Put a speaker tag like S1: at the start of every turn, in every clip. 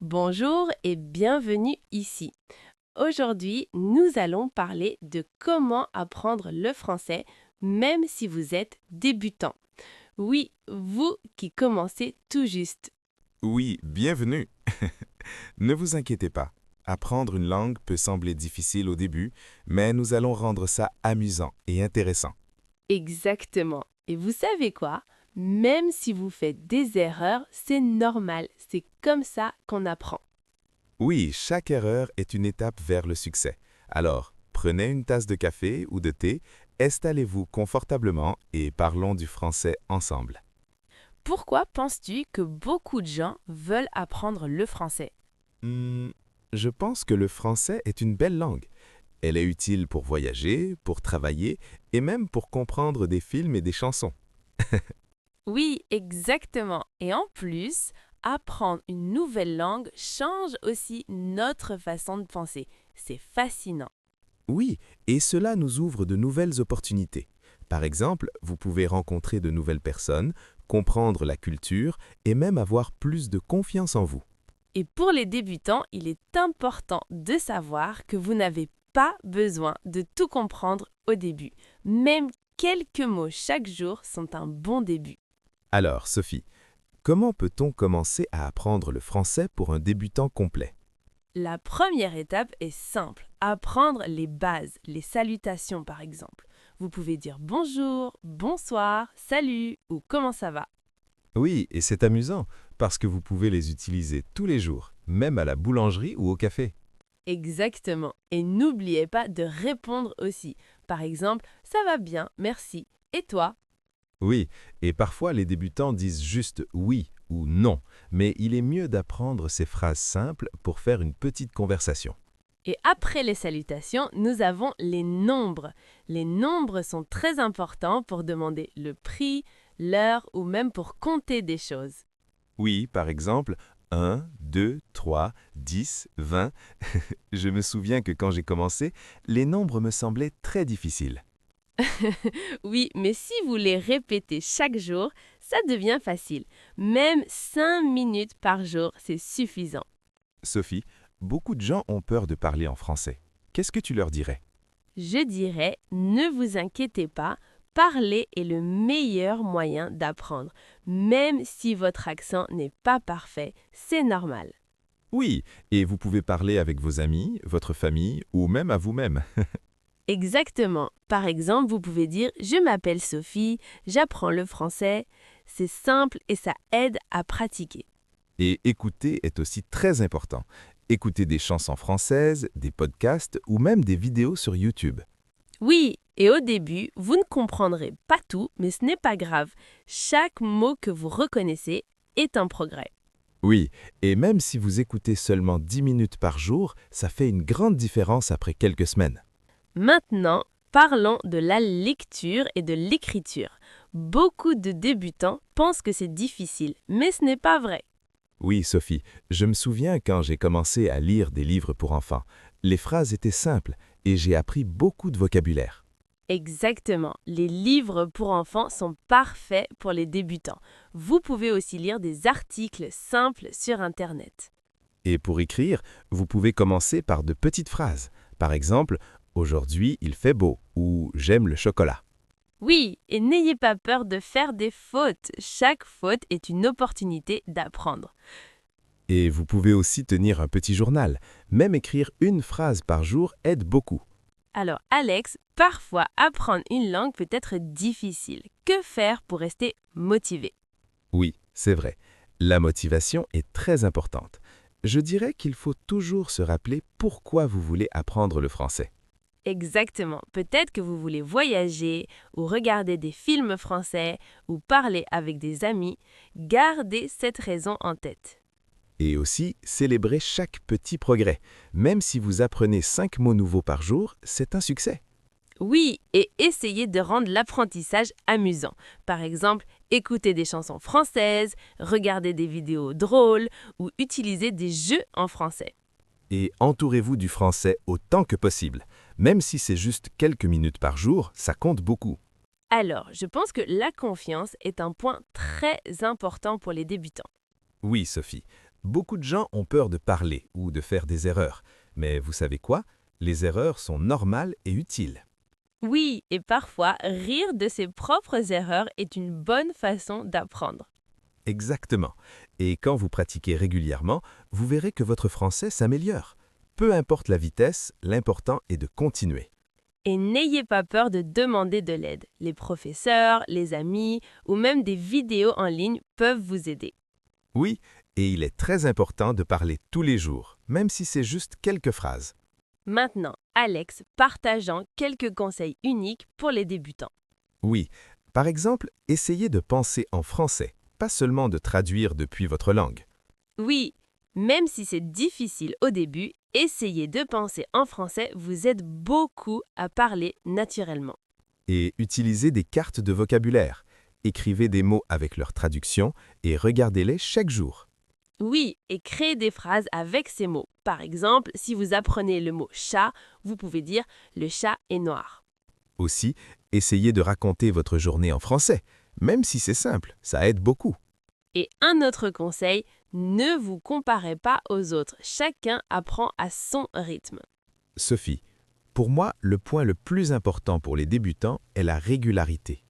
S1: Bonjour et bienvenue ici. Aujourd'hui, nous allons parler de comment apprendre le français même si vous êtes débutant. Oui, vous qui commencez tout juste.
S2: Oui, bienvenue. Ne vous inquiétez pas. Apprendre une langue peut sembler difficile au début, mais nous allons rendre ça amusant et intéressant.
S1: Exactement. Et vous savez quoi? Même si vous faites des erreurs, c'est normal. C'est comme ça qu'on apprend.
S2: Oui, chaque erreur est une étape vers le succès. Alors, prenez une tasse de café ou de thé, installez-vous confortablement et parlons du français ensemble.
S1: Pourquoi penses-tu que beaucoup de gens veulent apprendre le français?
S2: Hmm, je pense que le français est une belle langue. Elle est utile pour voyager, pour travailler et même pour comprendre des films et des chansons.
S1: Oui, exactement. Et en plus, apprendre une nouvelle langue change aussi notre façon de penser. C'est fascinant.
S2: Oui, et cela nous ouvre de nouvelles opportunités. Par exemple, vous pouvez rencontrer de nouvelles personnes, comprendre la culture et même avoir plus de confiance en vous.
S1: Et pour les débutants, il est important de savoir que vous n'avez pas besoin de tout comprendre au début. Même quelques mots chaque jour sont un bon début.
S2: Alors, Sophie, comment peut-on commencer à apprendre le français pour un débutant complet?
S1: La première étape est simple, apprendre les bases, les salutations par exemple. Vous pouvez dire bonjour, bonsoir, salut ou comment ça va.
S2: Oui, et c'est amusant, parce que vous pouvez les utiliser tous les jours, même à la boulangerie ou au café.
S1: Exactement. Et n'oubliez pas de répondre aussi. Par exemple, ça va bien, merci. Et toi?
S2: Oui, et parfois les débutants disent juste oui ou non, mais il est mieux d'apprendre ces phrases simples pour faire une petite conversation.
S1: Et après les salutations, nous avons les nombres. Les nombres sont très importants pour demander le prix, l'heure ou même pour compter des choses.
S2: Oui, par exemple, 1, 2, 3, 10, 20. Je me souviens que quand j'ai commencé, les nombres me semblaient très difficiles.
S1: Oui, mais si vous les répétez chaque jour, ça devient facile. Même 5 minutes par jour, c'est suffisant.
S2: Sophie, beaucoup de gens ont peur de parler en français. Qu'est-ce que tu leur dirais?
S1: Je dirais, ne vous inquiétez pas, parler est le meilleur moyen d'apprendre. Même si votre accent n'est pas parfait, c'est normal.
S2: Oui, et vous pouvez parler avec vos amis, votre famille ou même à vous-même.
S1: Exactement. Par exemple, vous pouvez dire je m'appelle Sophie, j'apprends le français. C'est simple et ça aide à pratiquer.
S2: Et écouter est aussi très important. Écouter des chansons françaises, des podcasts ou même des vidéos sur YouTube.
S1: Oui, et au début, vous ne comprendrez pas tout, mais ce n'est pas grave. Chaque mot que vous reconnaissez est un progrès.
S2: Oui, et même si vous écoutez seulement 10 minutes par jour, ça fait une grande différence après quelques semaines.
S1: Maintenant, parlons de la lecture et de l'écriture. Beaucoup de débutants pensent que c'est difficile, mais ce n'est pas vrai.
S2: Oui, Sophie, je me souviens quand j'ai commencé à lire des livres pour enfants. Les phrases étaient simples et j'ai appris beaucoup de vocabulaire.
S1: Exactement, les livres pour enfants sont parfaits pour les débutants. Vous pouvez aussi lire des articles simples sur Internet.
S2: Et pour écrire, vous pouvez commencer par de petites phrases. Par exemple, aujourd'hui il fait beau ou j'aime le chocolat.
S1: Oui, et n'ayez pas peur de faire des fautes. Chaque faute est une opportunité d'apprendre.
S2: Et vous pouvez aussi tenir un petit journal. Même écrire une phrase par jour aide beaucoup.
S1: Alors Alex, parfois apprendre une langue peut être difficile. Que faire pour rester motivé?
S2: Oui, c'est vrai. La motivation est très importante. Je dirais qu'il faut toujours se rappeler pourquoi vous voulez apprendre le français.
S1: Exactement. Peut-être que vous voulez voyager ou regarder des films français ou parler avec des amis. Gardez cette raison en tête.
S2: Et aussi, célébrer chaque petit progrès. Même si vous apprenez 5 mots nouveaux par jour, c'est un succès.
S1: Oui, et essayez de rendre l'apprentissage amusant. Par exemple, écouter des chansons françaises, regarder des vidéos drôles ou utiliser des jeux en français.
S2: Et entourez-vous du français autant que possible. Même si c'est juste quelques minutes par jour, ça compte beaucoup.
S1: Alors, je pense que la confiance est un point très important pour les débutants.
S2: Oui, Sophie. Beaucoup de gens ont peur de parler ou de faire des erreurs. Mais vous savez quoi? Les erreurs sont normales et utiles.
S1: Oui, et parfois, rire de ses propres erreurs est une bonne façon d'apprendre.
S2: Exactement. Et quand vous pratiquez régulièrement, vous verrez que votre français s'améliore. Peu importe la vitesse, l'important est de continuer.
S1: Et n'ayez pas peur de demander de l'aide. Les professeurs, les amis ou même des vidéos en ligne peuvent vous aider.
S2: Oui, et il est très important de parler tous les jours, même si c'est juste quelques phrases.
S1: Maintenant, Alex partageant quelques conseils uniques pour les débutants.
S2: Oui, par exemple, essayez de penser en français, pas seulement de traduire depuis votre langue.
S1: Oui, même si c'est difficile au début, essayer de penser en français vous aide beaucoup à parler naturellement.
S2: Et utilisez des cartes de vocabulaire. Écrivez des mots avec leur traduction et regardez-les chaque jour.
S1: Oui, et créez des phrases avec ces mots. Par exemple, si vous apprenez le mot chat, vous pouvez dire le chat est noir.
S2: Aussi, essayez de raconter votre journée en français. Même si c'est simple, ça aide beaucoup.
S1: Et un autre conseil, ne vous comparez pas aux autres. Chacun apprend à son rythme.
S2: Sophie, pour moi, le point le plus important pour les débutants est la régularité.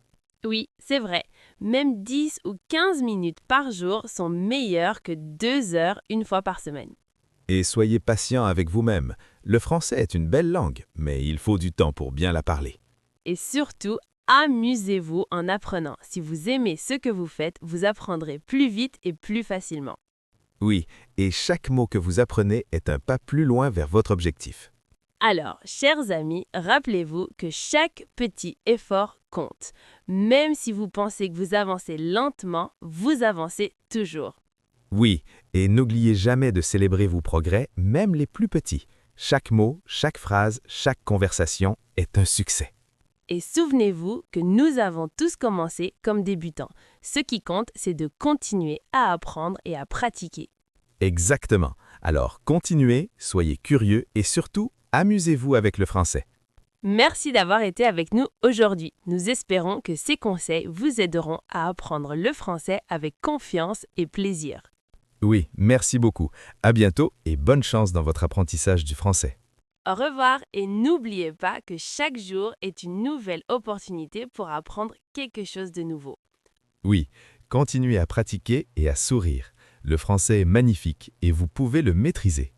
S1: Oui, c'est vrai. Même 10 ou 15 minutes par jour sont meilleures que 2 heures une fois par semaine.
S2: Et soyez patient avec vous-même. Le français est une belle langue, mais il faut du temps pour bien la parler.
S1: Et surtout, amusez-vous en apprenant. Si vous aimez ce que vous faites, vous apprendrez plus vite et plus facilement.
S2: Oui, et chaque mot que vous apprenez est un pas plus loin vers votre objectif.
S1: Alors, chers amis, rappelez-vous que chaque petit effort compte. Même si vous pensez que vous avancez lentement, vous avancez toujours.
S2: Oui, et n'oubliez jamais de célébrer vos progrès, même les plus petits. Chaque mot, chaque phrase, chaque conversation est un succès.
S1: Et souvenez-vous que nous avons tous commencé comme débutants. Ce qui compte, c'est de continuer à apprendre et à pratiquer.
S2: Exactement. Alors continuez, soyez curieux et surtout, amusez-vous avec le français.
S1: Merci d'avoir été avec nous aujourd'hui. Nous espérons que ces conseils vous aideront à apprendre le français avec confiance et plaisir.
S2: Oui, merci beaucoup. À bientôt et bonne chance dans votre apprentissage du français.
S1: Au revoir et n'oubliez pas que chaque jour est une nouvelle opportunité pour apprendre quelque chose de nouveau.
S2: Oui, continuez à pratiquer et à sourire. Le français est magnifique et vous pouvez le maîtriser.